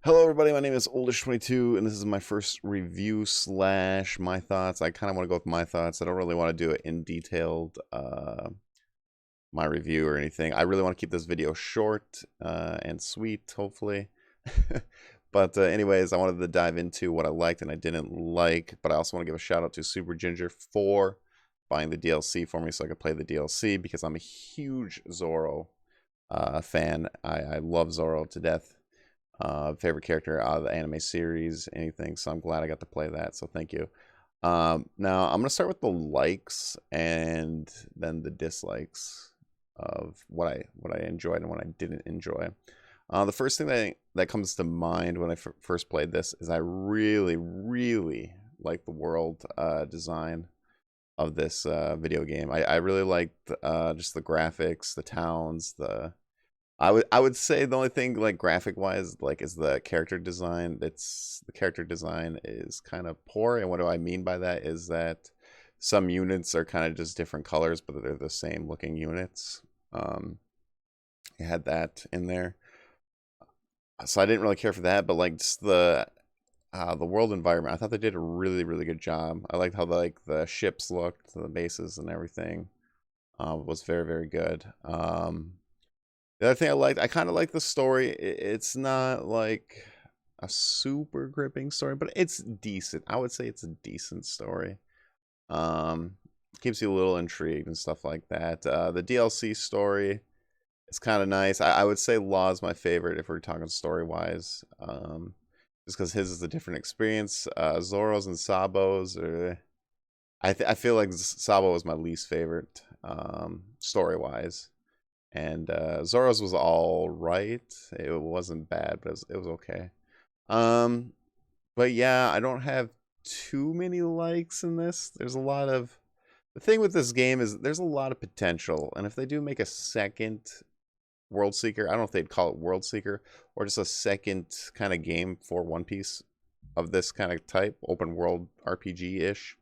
Hello, everybody. My name is Oldish22, and this is my first review slash my thoughts. I kind of want to go with my thoughts. I don't really want to do it in detailed, my review or anything. I really want to keep this video short and sweet, hopefully. But anyways, I wanted to dive into what I liked and I didn't like. But I also want to give a shout out to Super Ginger for buying the DLC for me so I could play the DLC because I'm a huge Zoro fan. I love Zoro to death. Favorite character out of the anime series, anything. So I'm glad I got to play that. So thank you. Now I'm gonna start with the likes and then the dislikes of what I enjoyed and what I didn't enjoy. The first thing that comes to mind when I first played this is I really like the world design of this video game. I really liked just the graphics, the towns, I would say the only thing like graphic wise like is the character design. The character design is kind of poor, and what do I mean by that is that some units are kind of just different colors, but they're the same looking units. Um, it had that in there, so I didn't really care for that. But like just the world environment, I thought they did a really good job. I liked how like the ships looked, the bases and everything. Was very good. The other thing I kind of like the story. It's not like a super gripping story, but it's decent. I would say it's a decent story. Um, Keeps you a little intrigued and stuff like that. The DLC story is kind of nice. I would say Law is my favorite if we're talking story wise. Just because his is a different experience. Zoro's and Sabo's are. I feel like Sabo was my least favorite story wise. And Zoro's was all right. It wasn't bad, but it was okay. Um, but yeah, I don't have too many likes in this. There's a lot of the thing with this game is there's a lot of potential, and if they do make a second World Seeker, I don't know if they'd call it World Seeker or just a second kind of game for One Piece of this kind of type, open world RPG ish.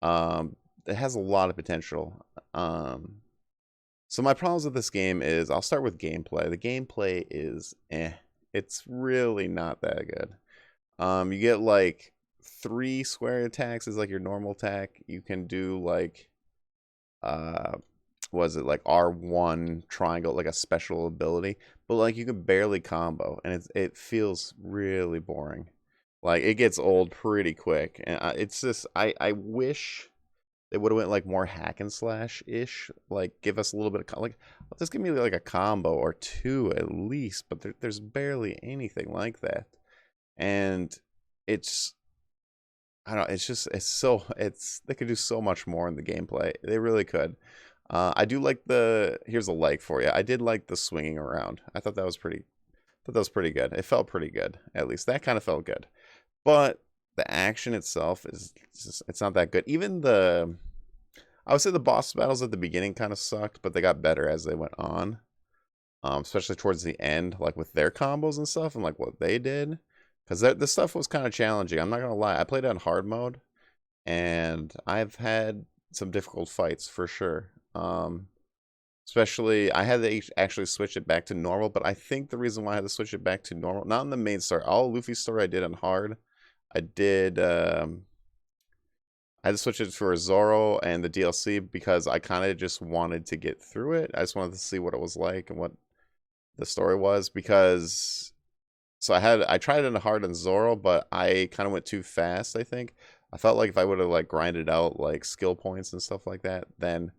It has a lot of potential. So my problems with this game is I'll start with gameplay. The gameplay is It's really not that good. You get like three square attacks is like your normal attack. You can do like uh was it like R1 triangle, like a special ability, but like you can barely combo and it feels really boring. Like it gets old pretty quick, and it's just I wish they would have went like more hack and slash ish. Like give us a little bit of like just give me like a combo or two at least. But there's barely anything like that, and it's I don't know. It's just it's they could do so much more in the gameplay. They really could. I do like the here's a like for you. I did like the swinging around. I thought that was pretty. Thought that was pretty good. It felt pretty good. At least that kind of felt good. But the action itself is just, it's not that good. Even the I would say the boss battles at the beginning kind of sucked, but they got better as they went on. Especially towards the end, like with their combos and stuff, and like what they did, because this stuff was kind of challenging. I'm not gonna lie. I played on hard mode, and I've had some difficult fights for sure. Especially I had to actually switch it back to normal, but I think the reason why I had to switch it back to normal, not in the main story, all Luffy's story I did on hard. I did I had to switch it for Zoro and the DLC because I kind of just wanted to get through it. I just wanted to see what it was like and what the story was because I tried it in hard on Zoro, but I kind of went too fast, I think. I felt like if I would have like grinded out like skill points and stuff like that, then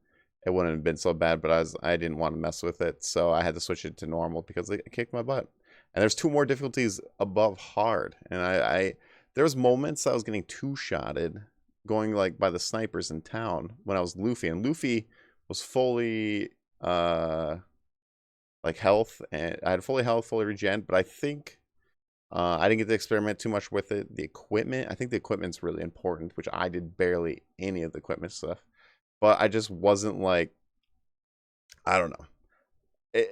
it wouldn't have been so bad, but I didn't want to mess with it, so I had to switch it to normal because it kicked my butt. And there's two more difficulties above hard, and I there was moments I was getting two-shotted going like by the snipers in town when I was Luffy, and Luffy was fully like health, and I had fully health, fully regen, but I think I didn't get to experiment too much with it. The equipment, I think the equipment's really important, which I did barely any of the equipment stuff, but I just wasn't like I don't know. It,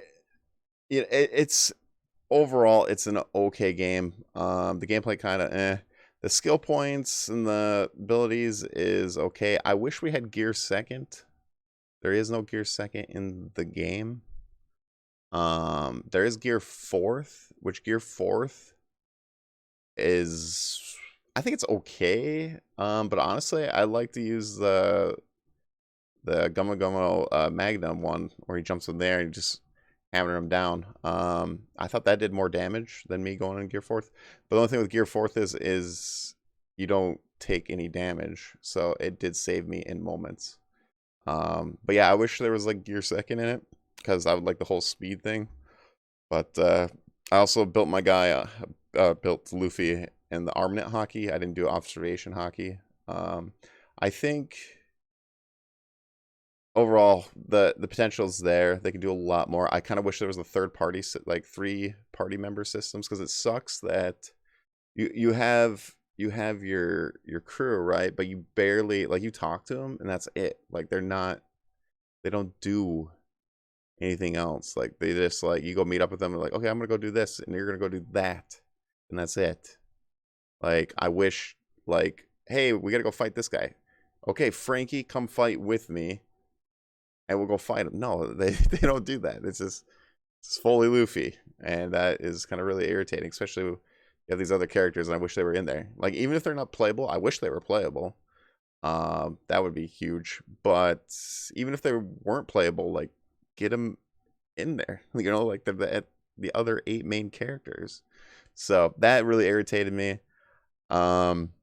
it's overall it's an okay game. The gameplay kind of The skill points and the abilities is okay. I wish we had Gear Second. There is no Gear Second in the game. There is Gear Fourth, which Gear Fourth is, I think it's okay. But honestly, I like to use the Gummo Gummo Magnum one where he jumps in there and just hammering him down. I thought that did more damage than me going in Gear Fourth. But the only thing with Gear Fourth is you don't take any damage, so it did save me in moments. But yeah, I wish there was like Gear Second in it because I would like the whole speed thing. But I also built my guy, built Luffy in the Armnet hockey. I didn't do observation hockey. I think overall the potential's there. They can do a lot more. I kind of wish there was a third party, like 3 party member systems, because it sucks that you have your crew, right, but you barely, like, you talk to them and that's it. Like they don't do anything else. Like they just, like, you go meet up with them and like, okay, I'm gonna go do this and you're gonna go do that, and that's it. Like I wish, like, hey, we gotta go fight this guy. Okay, Frankie, come fight with me and we'll go fight him. No, they don't do that. It's fully Luffy, and that is kind of really irritating, especially you have these other characters, and I wish they were in there. Like even if they're not playable, I wish they were playable. That would be huge. But even if they weren't playable, like get them in there. You know, like the other 8 main characters. So that really irritated me. Um,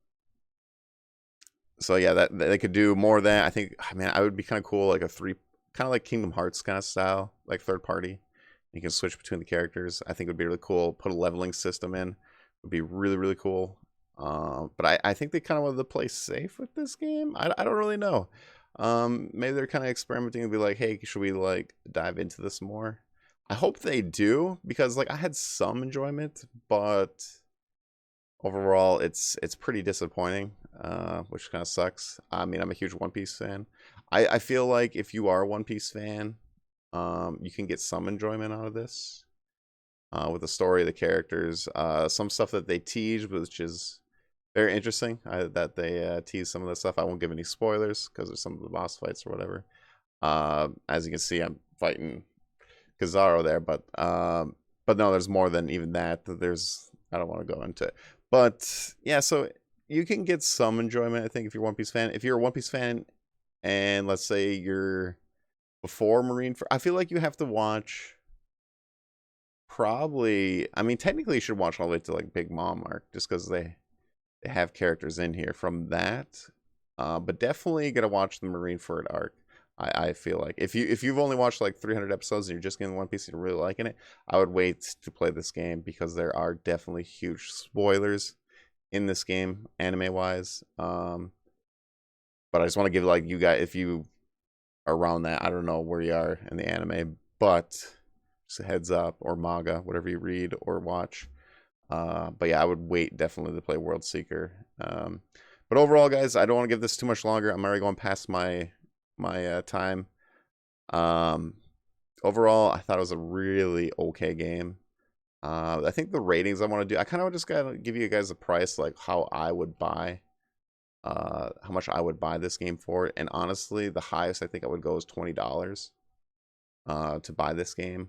so yeah, that they could do more of that. I think, man, I would be kind of cool, like a 3, kind of like Kingdom Hearts kind of style, like third party. You can switch between the characters. I think it would be really cool. Put a leveling system in. Would be really, really cool. But I think they kind of wanted to play safe with this game. I don't really know. Maybe they're kind of experimenting and be like, hey, should we like dive into this more? I hope they do, because like I had some enjoyment, but overall it's pretty disappointing, which kind of sucks. I mean, I'm a huge One Piece fan. I feel like if you are a One Piece fan, you can get some enjoyment out of this, with the story, the characters, some stuff that they tease, which is very interesting. That they tease some of the stuff. I won't give any spoilers because of some of the boss fights or whatever. As you can see, I'm fighting Kizaru there, but no, there's more than even that. There's, I don't want to go into it, but yeah, so you can get some enjoyment, I think, if you're a One Piece fan. If you're a One Piece fan, and let's say you're before Marine, I feel like you have to watch. Probably, I mean, technically, you should watch all the way to like Big Mom arc, just because they have characters in here from that. But definitely gotta watch the Marineford arc. I feel like if you've only watched like 300 episodes and you're just getting One Piece and you're really liking it, I would wait to play this game, because there are definitely huge spoilers in this game, anime wise. But I just want to give, like, you guys, if you are around that, I don't know where you are in the anime, but just a heads up, or manga, whatever you read or watch. But yeah, I would wait definitely to play World Seeker. But overall, guys, I don't want to give this too much longer. I'm already going past my time. Um, Overall, I thought it was a really okay game. I think the ratings I want to do, I kind of just gotta give you guys a price, like how I would buy, how much I would buy this game for. And honestly, the highest I think I would go is $20 to buy this game.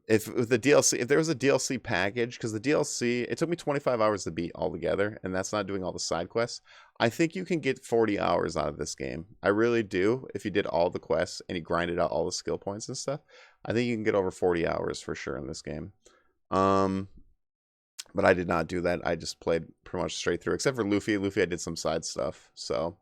If with the DLC, if there was a DLC package, because the DLC, it took me 25 hours to beat altogether, and that's not doing all the side quests. I think you can get 40 hours out of this game. I really do. If you did all the quests and you grinded out all the skill points and stuff, I think you can get over 40 hours for sure in this game. But I did not do that. I just played pretty much straight through, except for Luffy. Luffy, I did some side stuff. So,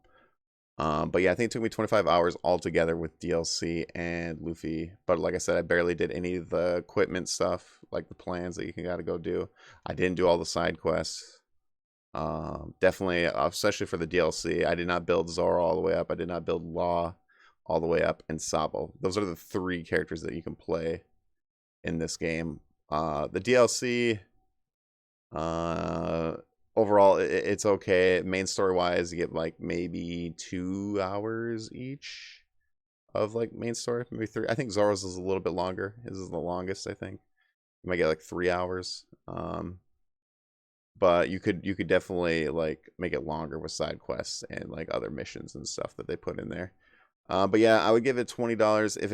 but yeah, I think it took me 25 hours altogether with DLC and Luffy. But like I said, I barely did any of the equipment stuff, like the plans that you gotta go do. I didn't do all the side quests. Definitely, especially for the DLC, I did not build Zoro all the way up. I did not build Law all the way up, and Sabo. Those are the 3 characters that you can play in this game. The DLC, overall, it's okay. Main story wise, you get like maybe 2 hours each of like main story, maybe 3. I think Zoro's is a little bit longer. His is the longest, I think. You might get like 3 hours. But you could definitely like make it longer with side quests and like other missions and stuff that they put in there. But yeah, I would give it $20 if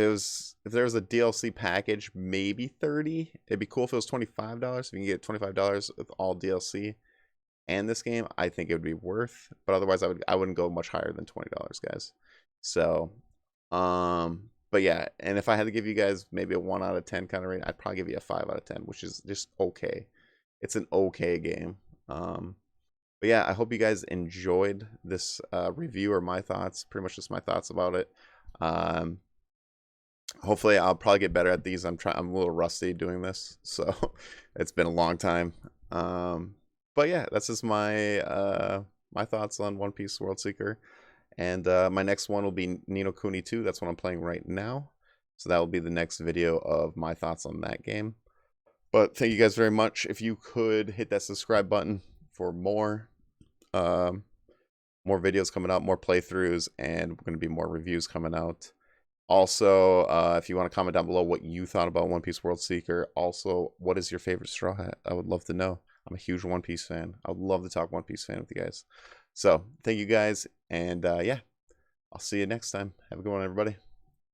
there was a DLC package, maybe 30. It'd be cool if it was $25. If you can get $25 with all DLC and this game, I think it would be worth. But otherwise, I wouldn't go much higher than $20, guys. So, but yeah, and if I had to give you guys maybe a 1 out of 10 kind of rating, I'd probably give you a 5 out of 10, which is just okay. It's an okay game. But yeah, I hope you guys enjoyed this review or my thoughts. Pretty much just my thoughts about it. Um, Hopefully, I'll probably get better at these. I'm a little rusty doing this, so it's been a long time. But yeah, that's just my thoughts on One Piece World Seeker. And my next one will be Ni no Kuni 2. That's what I'm playing right now. So that will be the next video of my thoughts on that game. But thank you guys very much. If you could hit that subscribe button for more videos coming out, more playthroughs, and going to be more reviews coming out. Also, if you want to comment down below what you thought about One Piece World Seeker. Also, what is your favorite Straw Hat? I would love to know. I'm a huge One Piece fan. I would love to talk One Piece fan with you guys. So, thank you guys, and yeah, I'll see you next time. Have a good one, everybody.